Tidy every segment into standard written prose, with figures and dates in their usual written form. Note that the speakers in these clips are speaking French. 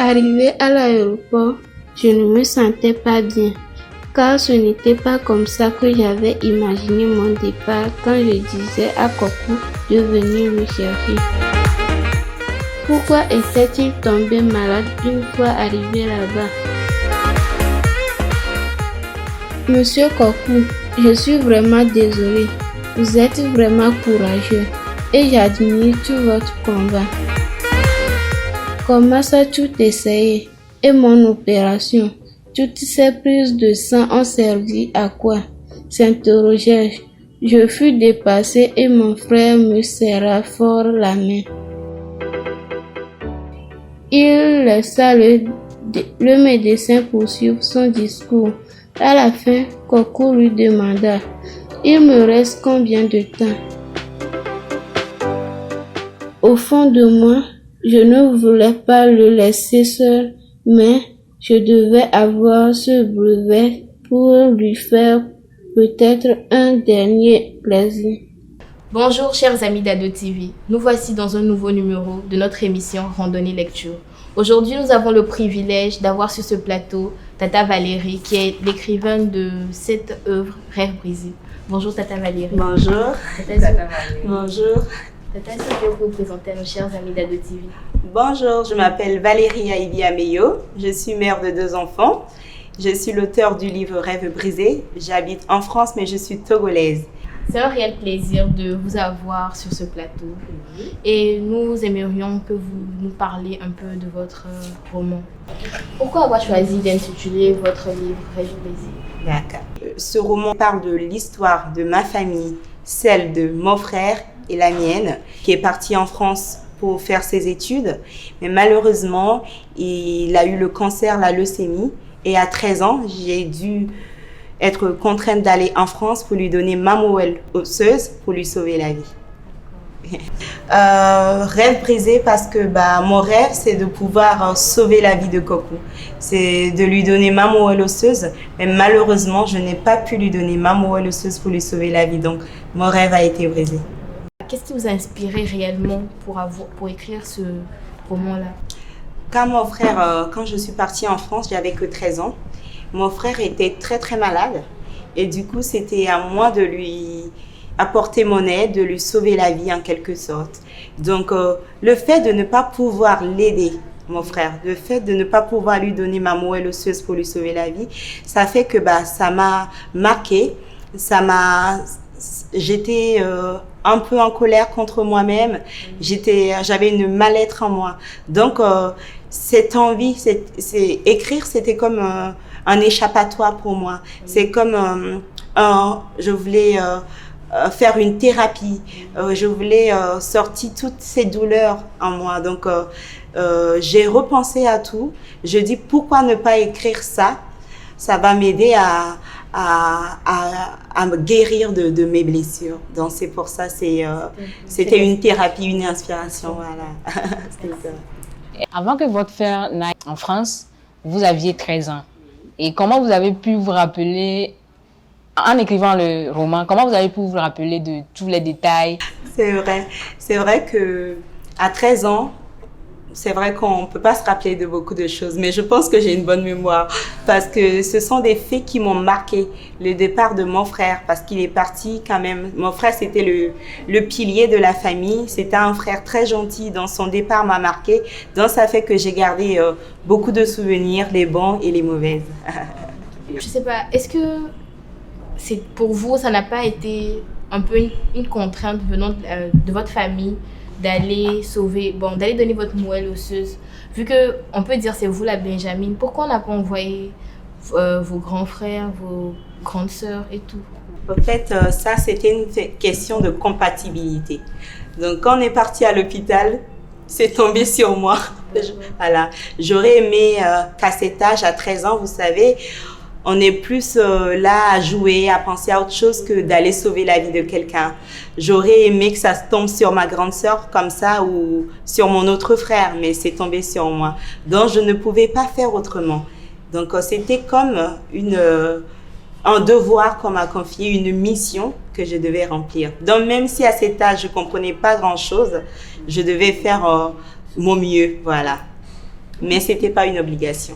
Arrivé à l'aéroport, je ne me sentais pas bien, car ce n'était pas comme ça que j'avais imaginé mon départ quand je disais à Kokou de venir me chercher. Pourquoi était-il tombé malade une fois arrivé là-bas? Monsieur Kokou, je suis vraiment désolée. Vous êtes vraiment courageux et j'admire tout votre combat. Comment ça tout essayé? Et mon opération? Toutes ces prises de sang ont servi à quoi? S'interrogeai-je. Je fus dépassée et mon frère me serra fort la main. Il laissa le médecin poursuivre son discours. À la fin, Kokou lui demanda « Il me reste combien de temps ?» Au fond de moi, je ne voulais pas le laisser seul, mais je devais avoir ce brevet pour lui faire peut-être un dernier plaisir. Bonjour chers amis d'Ado TV, nous voici dans un nouveau numéro de notre émission Randonnée Lecture. Aujourd'hui, nous avons le privilège d'avoir sur ce plateau Tata Valérie, qui est l'écrivaine de cette œuvre Rêve brisé. Bonjour Tata Valérie. Bonjour. Tata Valérie. Bonjour. Tata, est-ce que vous pouvez vous présenter à nos chers amis d'Ado TV? Bonjour, je m'appelle Valérie Haïdi Ameyo, je suis mère de 2 enfants. Je suis l'auteure du livre Rêve brisé. J'habite en France, mais je suis togolaise. C'est un réel plaisir de vous avoir sur ce plateau et nous aimerions que vous nous parliez un peu de votre roman. Pourquoi avoir choisi d'intituler votre livre Rêve brisé? D'accord. Ce roman parle de l'histoire de ma famille, celle de mon frère et la mienne, qui est parti en France pour faire ses études. Mais malheureusement, il a eu le cancer, la leucémie. Et à 13 ans, j'ai dû être contrainte d'aller en France pour lui donner ma moelle osseuse pour lui sauver la vie. Rêve brisé parce que mon rêve, c'est de pouvoir sauver la vie de Kokou. C'est de lui donner ma moelle osseuse. Mais malheureusement, je n'ai pas pu lui donner ma moelle osseuse pour lui sauver la vie. Donc, mon rêve a été brisé. Qu'est-ce qui vous a inspiré réellement pour écrire ce roman-là? Quand je suis partie en France, j'avais que 13 ans. Mon frère était très très malade et du coup c'était à moi de lui apporter mon aide, de lui sauver la vie en quelque sorte. Donc le fait de ne pas pouvoir l'aider, mon frère, le fait de ne pas pouvoir lui donner ma moelle osseuse pour lui sauver la vie, ça fait que ça m'a marqué, j'étais un peu en colère contre moi-même, j'avais une mal-être en moi. Donc cette envie, écrire, c'était comme un échappatoire pour moi. C'est comme je voulais faire une thérapie. Je voulais sortir toutes ces douleurs en moi. Donc, j'ai repensé à tout. Je dis, pourquoi ne pas écrire ça? Ça va m'aider à me guérir de mes blessures. Donc, c'est pour ça, c'était une thérapie, une inspiration. Voilà. Avant que votre frère n'aille en France, vous aviez 13 ans. Et comment vous avez pu vous rappeler, en écrivant le roman, comment vous avez pu vous rappeler de tous les détails? C'est vrai que à 13 ans, c'est vrai qu'on ne peut pas se rappeler de beaucoup de choses, mais je pense que j'ai une bonne mémoire parce que ce sont des faits qui m'ont marqué. Le départ de mon frère, parce qu'il est parti quand même. Mon frère, c'était le pilier de la famille. C'était un frère très gentil. Donc, son départ m'a marqué. Donc, ça fait que j'ai gardé beaucoup de souvenirs, les bons et les mauvais. Je sais pas, est-ce que pour vous, ça n'a pas été un peu une contrainte venant de votre famille d'aller donner votre moelle osseuse, vu que on peut dire c'est vous la Benjamine, pourquoi on n'a pas envoyé vos grands frères, vos grandes sœurs et tout? En fait, ça c'était une question de compatibilité. Donc quand on est parti à l'hôpital, c'est tombé sur moi. Voilà. J'aurais aimé qu'à cet âge, à 13 ans, vous savez, on est plus là à jouer, à penser à autre chose que d'aller sauver la vie de quelqu'un. J'aurais aimé que ça se tombe sur ma grande sœur comme ça ou sur mon autre frère, mais c'est tombé sur moi. Donc, je ne pouvais pas faire autrement. Donc, c'était comme un devoir qu'on m'a confié, une mission que je devais remplir. Donc, même si à cet âge, je ne comprenais pas grand-chose, je devais faire mon mieux, voilà. Mais c'était pas une obligation.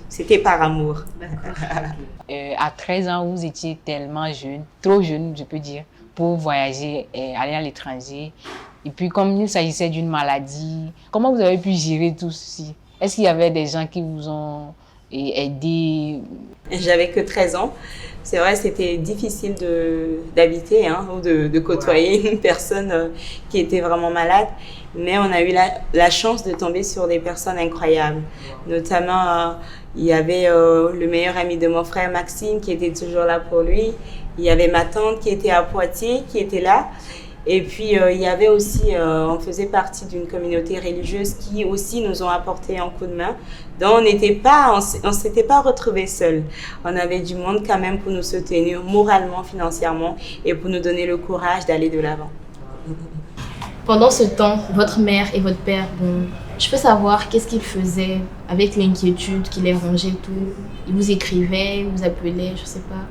C'était par amour. À 13 ans, vous étiez tellement jeune, trop jeune, je peux dire, pour voyager et aller à l'étranger. Et puis, comme il s'agissait d'une maladie, comment vous avez pu gérer tout ceci? Est-ce qu'il y avait des gens qui vous ont aidé? J'avais que 13 ans. C'est vrai, c'était difficile d'habiter ou de côtoyer une personne qui était vraiment malade. Mais on a eu la chance de tomber sur des personnes incroyables. Notamment, il y avait le meilleur ami de mon frère, Maxime, qui était toujours là pour lui. Il y avait ma tante qui était à Poitiers, qui était là. Et puis, il y avait aussi, on faisait partie d'une communauté religieuse qui aussi nous ont apporté un coup de main. Donc, on s'était pas retrouvés seuls. On avait du monde quand même pour nous soutenir moralement, financièrement et pour nous donner le courage d'aller de l'avant. Pendant ce temps, votre mère et votre père, bon, je peux savoir qu'est-ce qu'ils faisaient avec l'inquiétude qui les rongeait et tout. Ils vous écrivaient, vous appelaient, je sais pas.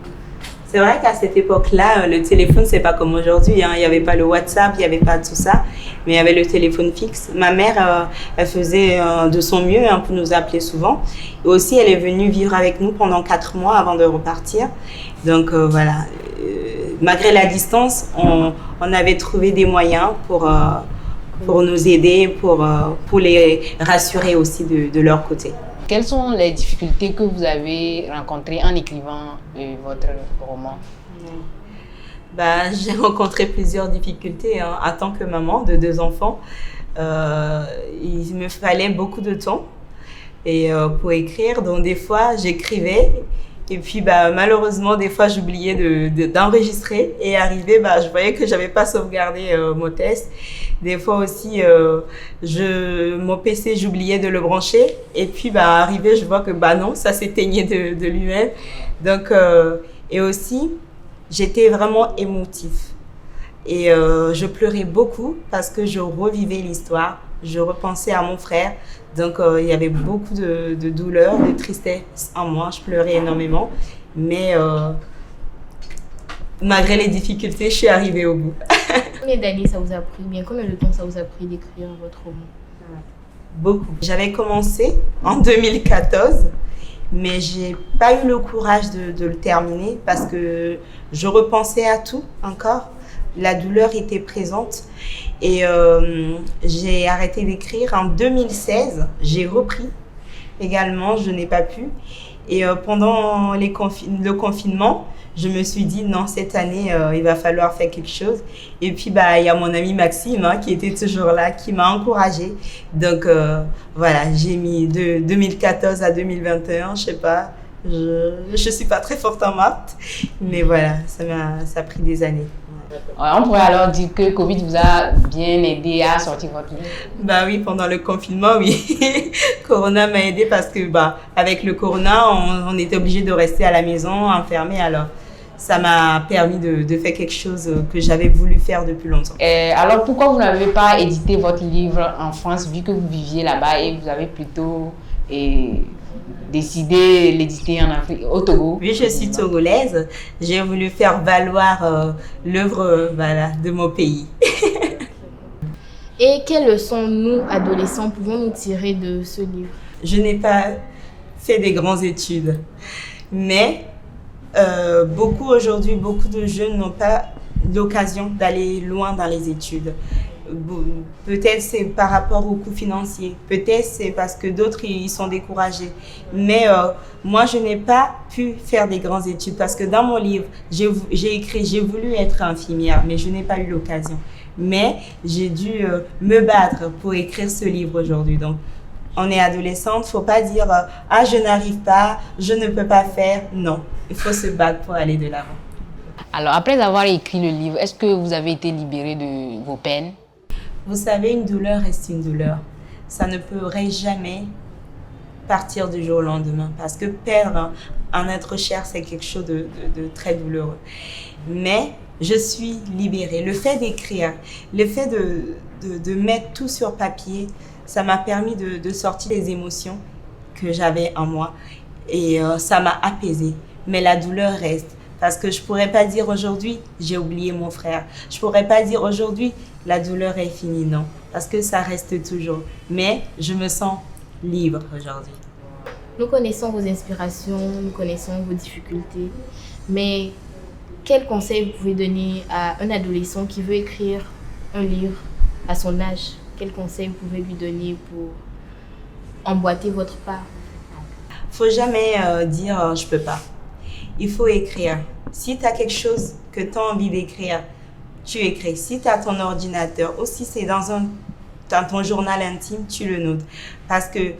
C'est vrai qu'à cette époque-là, le téléphone, c'est pas comme aujourd'hui. Il n'y avait pas le WhatsApp, il n'y avait pas tout ça. Mais il y avait le téléphone fixe. Ma mère, elle faisait de son mieux pour nous appeler souvent. Et aussi, elle est venue vivre avec nous pendant 4 mois avant de repartir. Donc voilà. Malgré la distance, on avait trouvé des moyens pour nous aider, pour les rassurer aussi de leur côté. Quelles sont les difficultés que vous avez rencontrées en écrivant votre roman? J'ai rencontré plusieurs difficultés en tant que maman de 2 enfants. Il me fallait beaucoup de temps pour écrire. Donc des fois, j'écrivais. Et puis, malheureusement, des fois, j'oubliais d'enregistrer. Et arrivé, je voyais que j'avais pas sauvegardé mon test. Des fois aussi, mon PC, j'oubliais de le brancher. Et puis, arrivé, je vois que non, ça s'éteignait de lui-même. Donc, et aussi, j'étais vraiment émotive. Et je pleurais beaucoup parce que je revivais l'histoire. Je repensais à mon frère. Donc, il y avait beaucoup de douleur, de tristesse en moi. Je pleurais énormément. Mais malgré les difficultés, je suis arrivée au bout. Combien d'années ça vous a pris? Bien, combien de temps ça vous a pris d'écrire votre roman? Beaucoup. J'avais commencé en 2014, mais j'ai pas eu le courage de le terminer parce que je repensais à tout encore. La douleur était présente et j'ai arrêté d'écrire en 2016. J'ai repris également, je n'ai pas pu. Et pendant le confinement, je me suis dit non, cette année, il va falloir faire quelque chose. Et puis, il y a mon ami Maxime qui était toujours là, qui m'a encouragée. Donc, voilà, j'ai mis de 2014 à 2021, je sais pas. Je suis pas très forte en maths, mais voilà, ça a pris des années. On pourrait alors dire que Covid vous a bien aidé à sortir votre livre? Oui, pendant le confinement, oui. Corona m'a aidé parce que avec le Corona, on était obligé de rester à la maison, enfermé. Alors, ça m'a permis de faire quelque chose que j'avais voulu faire depuis longtemps. Alors, pourquoi vous n'avez pas édité votre livre en France, vu que vous viviez là-bas et vous avez plutôt décidé l'éditer en Afrique, au Togo? Oui, je suis togolaise. J'ai voulu faire valoir l'œuvre de mon pays. Et quelles leçons, nous, adolescents, pouvons-nous tirer de ce livre? Je n'ai pas fait des grandes études, mais beaucoup de jeunes n'ont pas l'occasion d'aller loin dans les études. Peut-être c'est par rapport au coût financier, peut-être c'est parce que d'autres ils sont découragés. Mais moi, je n'ai pas pu faire des grandes études parce que dans mon livre, j'ai écrit, j'ai voulu être infirmière, mais je n'ai pas eu l'occasion. Mais j'ai dû me battre pour écrire ce livre aujourd'hui. Donc, on est adolescente, faut pas dire je n'arrive pas, je ne peux pas faire. Non, il faut se battre pour aller de l'avant. Alors, après avoir écrit le livre, est-ce que vous avez été libérée de vos peines? Vous savez, une douleur reste une douleur. Ça ne pourrait jamais partir du jour au lendemain parce que perdre un être cher, c'est quelque chose de très douloureux. Mais je suis libérée. Le fait d'écrire, le fait de mettre tout sur papier, ça m'a permis de sortir les émotions que j'avais en moi et ça m'a apaisée. Mais la douleur reste. Parce que je ne pourrais pas dire aujourd'hui, j'ai oublié mon frère. Je ne pourrais pas dire aujourd'hui, la douleur est finie, non. Parce que ça reste toujours. Mais je me sens libre aujourd'hui. Nous connaissons vos inspirations, nous connaissons vos difficultés, mais quel conseil vous pouvez donner à un adolescent qui veut écrire un livre à son âge? Quel conseil vous pouvez lui donner pour emboîter votre pas? Faut jamais dire je peux pas. Il faut écrire. Si tu as quelque chose que tu as envie d'écrire, tu écris. Si tu as ton ordinateur ou si c'est dans ton journal intime, tu le notes. Parce que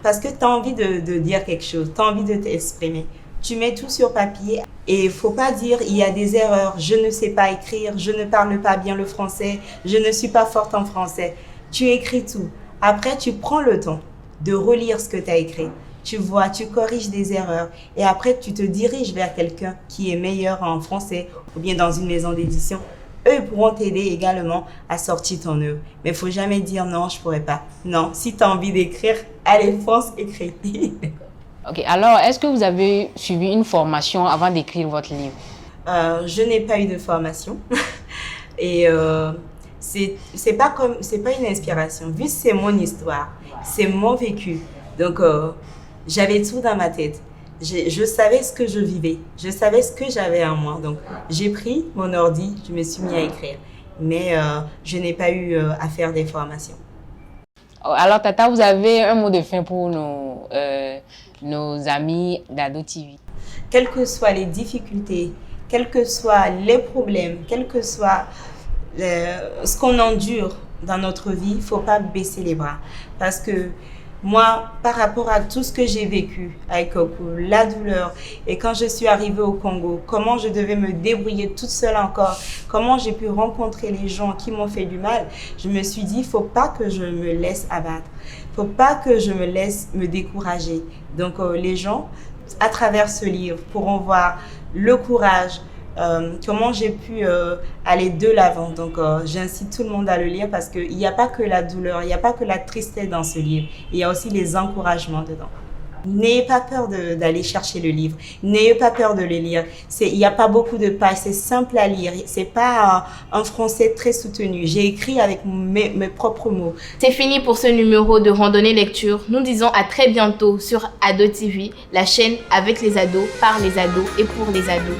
tu as envie de dire quelque chose, tu as envie de t'exprimer. Tu mets tout sur papier et il ne faut pas dire il y a des erreurs, je ne sais pas écrire, je ne parle pas bien le français, je ne suis pas forte en français. Tu écris tout. Après, tu prends le temps de relire ce que tu as écrit. Tu vois, tu corriges des erreurs et après, tu te diriges vers quelqu'un qui est meilleur en français ou bien dans une maison d'édition. Eux pourront t'aider également à sortir ton œuvre. Mais il ne faut jamais dire non, je ne pourrais pas. Non, si tu as envie d'écrire, allez, fonce, écris. Ok, alors est-ce que vous avez suivi une formation avant d'écrire votre livre? Je n'ai pas eu de formation et c'est pas une inspiration. Vu que c'est mon histoire, c'est mon vécu. Donc j'avais tout dans ma tête. Je savais ce que je vivais, je savais ce que j'avais en moi. Donc j'ai pris mon ordi, je me suis mis à écrire. Mais je n'ai pas eu à faire des formations. Alors Tata, vous avez un mot de fin pour nos amis d'Ado TV? Quelles que soient les difficultés, quels que soient les problèmes, quel que soit ce qu'on endure dans notre vie, il ne faut pas baisser les bras. Parce que moi, par rapport à tout ce que j'ai vécu avec Coco, la douleur, et quand je suis arrivée au Congo, comment je devais me débrouiller toute seule encore, comment j'ai pu rencontrer les gens qui m'ont fait du mal, je me suis dit, il ne faut pas que je me laisse abattre, il ne faut pas que je me laisse me décourager. Donc les gens, à travers ce livre, pourront voir le courage, comment j'ai pu aller de l'avant. Donc j'incite tout le monde à le lire parce qu'il n'y a pas que la douleur, il n'y a pas que la tristesse dans ce livre, il y a aussi les encouragements dedans. N'ayez pas peur d'aller chercher le livre, n'ayez pas peur de le lire. Il n'y a pas beaucoup de pages, c'est simple à lire, c'est pas un français très soutenu. J'ai écrit avec mes propres mots. C'est fini pour ce numéro de Randonnée Lecture. Nous disons à très bientôt sur Ado TV, la chaîne avec les ados, par les ados et pour les ados.